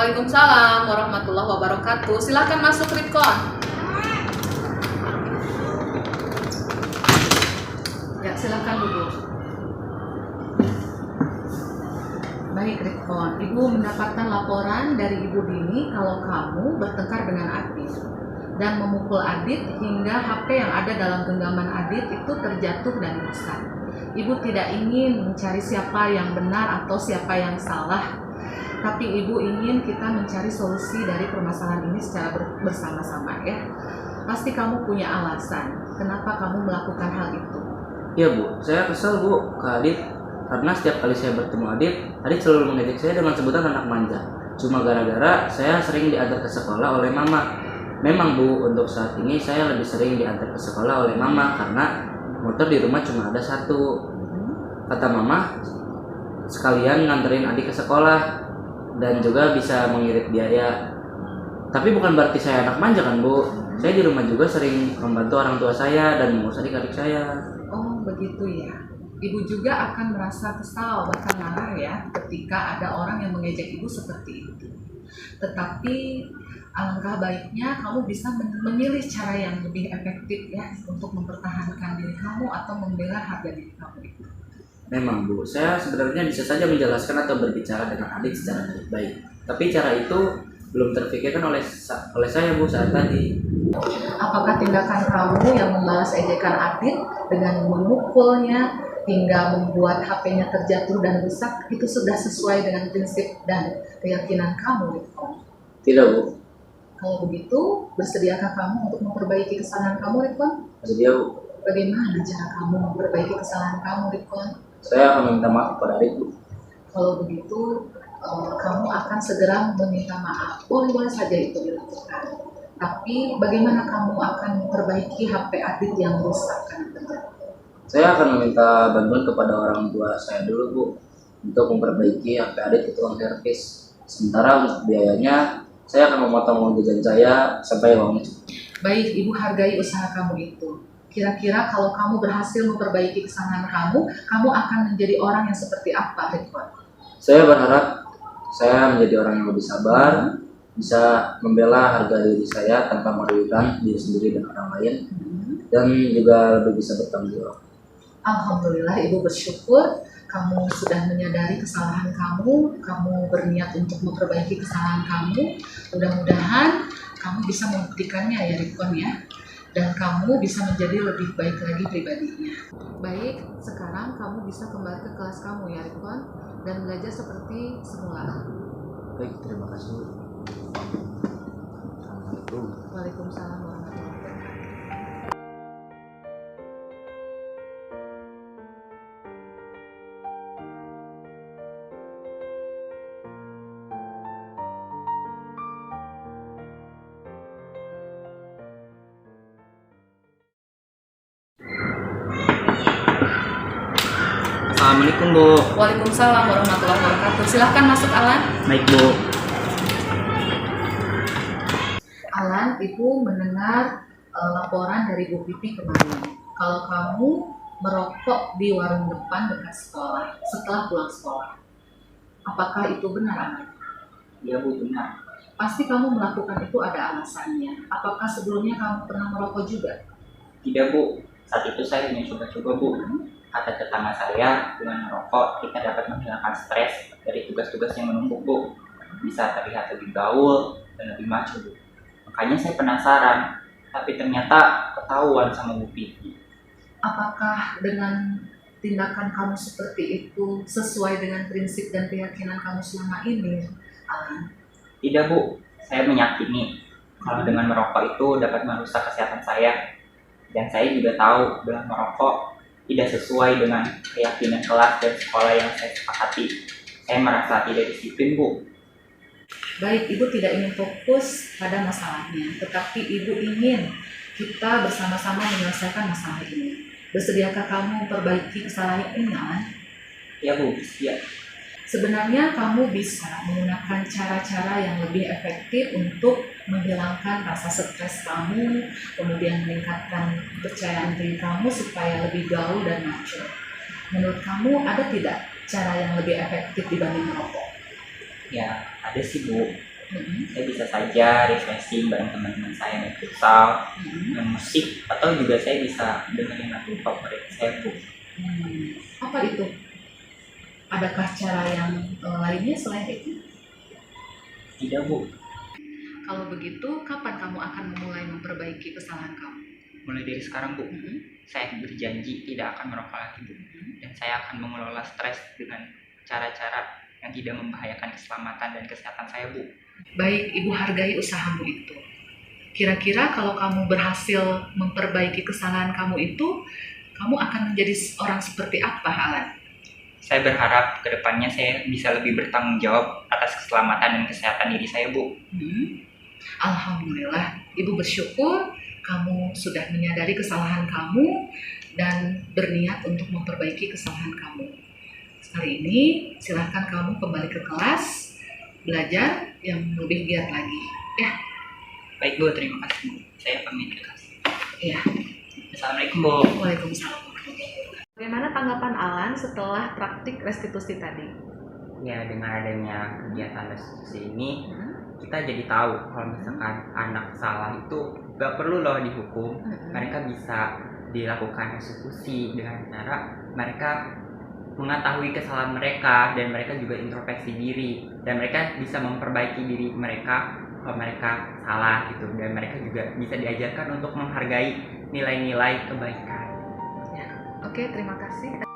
Waalaikumsalam warahmatullahi wabarakatuh. Silakan masuk, Ridwan. Ya, silakan duduk. Baik, Ridwan. Ibu mendapatkan laporan dari Ibu Dini kalau kamu bertengkar dengan Adit dan memukul Adit hingga HP yang ada dalam genggaman Adit itu terjatuh dan rusak. Ibu tidak ingin mencari siapa yang benar atau siapa yang salah, tapi Ibu ingin kita mencari solusi dari permasalahan ini secara bersama-sama ya. Pasti kamu punya alasan kenapa kamu melakukan hal itu. Iya Bu, saya kesel Bu ke Adit karena setiap kali saya bertemu Adit selalu mengejek saya dengan sebutan anak manja. Cuma gara-gara saya sering diantar ke sekolah oleh Mama. Memang Bu, untuk saat ini saya lebih sering diantar ke sekolah oleh Mama karena motor di rumah cuma ada satu. Kata Mama, sekalian nganterin adik ke sekolah dan juga bisa mengirit biaya. Tapi bukan berarti saya anak manja kan Bu. Saya di rumah juga sering membantu orang tua saya dan mengurus adik-adik saya. Oh begitu ya. Ibu juga akan merasa kesal bahkan marah ya ketika ada orang yang mengejek ibu seperti itu. Tetapi alangkah baiknya kamu bisa memilih cara yang lebih efektif ya untuk mempertahankan diri kamu atau membela harga diri kamu itu. Memang Bu, saya sebenarnya bisa saja menjelaskan atau berbicara dengan adik secara baik. Tapi cara itu belum terpikirkan oleh saya Bu saat tadi. Apakah tindakan kamu yang membalas ejekan Adit dengan memukulnya hingga membuat HP-nya terjatuh dan rusak itu sudah sesuai dengan prinsip dan keyakinan kamu, Ridwan? Tidak Bu. Kalau begitu, bersediakah kamu untuk memperbaiki kesalahan kamu, Ridwan? Bersedia Bu. Bagaimana cara kamu memperbaiki kesalahan kamu, Ridwan? Saya akan meminta maaf kepada adik Bu. Kalau begitu, kamu akan segera meminta maaf. Boleh saja itu dilakukan. Tapi bagaimana kamu akan memperbaiki HP Adit yang rusak karena terjatuh? Saya akan meminta bantuan kepada orang tua saya dulu Bu untuk memperbaiki HP Adit ke tukang servis. Sementara untuk biayanya saya akan memotong uang jajan saya sampai uangnya cukup. Baik, Ibu hargai usaha kamu itu. Kira-kira kalau kamu berhasil memperbaiki kesalahan kamu akan menjadi orang yang seperti apa, Ridwan? Saya berharap saya menjadi orang yang lebih sabar, bisa membela harga diri saya tanpa merugikan diri sendiri dan orang lain, dan juga lebih bisa bertanggung jawab. Alhamdulillah, Ibu bersyukur kamu sudah menyadari kesalahan kamu berniat untuk memperbaiki kesalahan kamu. Mudah-mudahan kamu bisa membuktikannya ya, Ridwan ya. Dan kamu bisa menjadi lebih baik lagi pribadinya. Baik, sekarang kamu bisa kembali ke kelas kamu ya, Ridwan, dan belajar seperti semula. Baik, terima kasih. Assalamualaikum. Waalaikumsalam warahmatullahi wabarakatuh. Assalamualaikum Bu. Waalaikumsalam warahmatullahi wabarakatuh. Silahkan masuk, Alan. Baik Bu. Alan, Ibu mendengar laporan dari Bu Pipi kemarin. Kalau kamu merokok di warung depan dekat sekolah setelah pulang sekolah. Apakah itu benar, Alan? Iya Bu, benar. Pasti kamu melakukan itu ada alasannya. Apakah sebelumnya kamu pernah merokok juga? Tidak Bu, saat itu saya hanya coba-coba Bu. Kata tetangga saya, dengan merokok kita dapat menghilangkan stres dari tugas-tugas yang menumpuk Bu. Bisa terlihat lebih gaul dan lebih maju Bu. Makanya saya penasaran, tapi ternyata ketahuan sama Bu Pipi. Apakah dengan tindakan kamu seperti itu sesuai dengan prinsip dan keyakinan kamu selama ini, Alan? Tidak Bu, saya meyakini kalau dengan merokok itu dapat merusak kesehatan saya. Dan saya juga tahu bahwa merokok tidak sesuai dengan keyakinan kelas dan sekolah yang saya sepakati. Saya merasa tidak disiplin Bu. Baik, Ibu tidak ingin fokus pada masalahnya, tetapi Ibu ingin kita bersama-sama menyelesaikan masalah ini. Bersediakah kamu memperbaiki kesalahan ini, Alan? Ya Bu, ya. Sebenarnya kamu bisa menggunakan cara-cara yang lebih efektif untuk menghilangkan rasa stres kamu, kemudian meningkatkan kepercayaan diri kamu supaya lebih gaul dan maco. Menurut kamu ada tidak cara yang lebih efektif dibanding merokok? Ya, ada sih Bu. Saya bisa saja refreshing bareng teman-teman saya main futsal, main musik, atau juga saya bisa dengerin lagu favorit saya Bu. Apa itu? Adakah cara yang lainnya selain itu? Tidak Bu, Kalau begitu, kapan kamu akan memulai memperbaiki kesalahan kamu? mulai dari sekarang Bu, saya berjanji tidak akan merokok lagi Bu, dan saya akan mengelola stres dengan cara-cara yang tidak membahayakan keselamatan dan kesehatan saya Bu. Baik, Ibu hargai usahamu itu. Kira-kira kalau kamu berhasil memperbaiki kesalahan kamu itu, kamu akan menjadi orang seperti apa, Alan? Saya berharap kedepannya saya bisa lebih bertanggung jawab atas keselamatan dan kesehatan diri saya Bu. Alhamdulillah, Ibu bersyukur kamu sudah menyadari kesalahan kamu dan berniat untuk memperbaiki kesalahan kamu. Kali ini silahkan kamu kembali ke kelas, belajar yang lebih giat lagi. Ya, Baik Bu, terima kasih Bu. Saya pamit ke kelas. iya. Assalamualaikum Bu. Waalaikumsalam. Bagaimana tanggapan Alan setelah praktik restitusi tadi? Ya, dengan adanya kegiatan restitusi ini, kita jadi tahu kalau misalkan anak salah itu gak perlu loh dihukum. Mereka bisa dilakukan restitusi dengan cara mereka mengetahui kesalahan mereka, dan mereka juga introspeksi diri, dan mereka bisa memperbaiki diri mereka kalau mereka salah gitu, dan mereka juga bisa diajarkan untuk menghargai nilai-nilai kebaikan. Oke, terima kasih.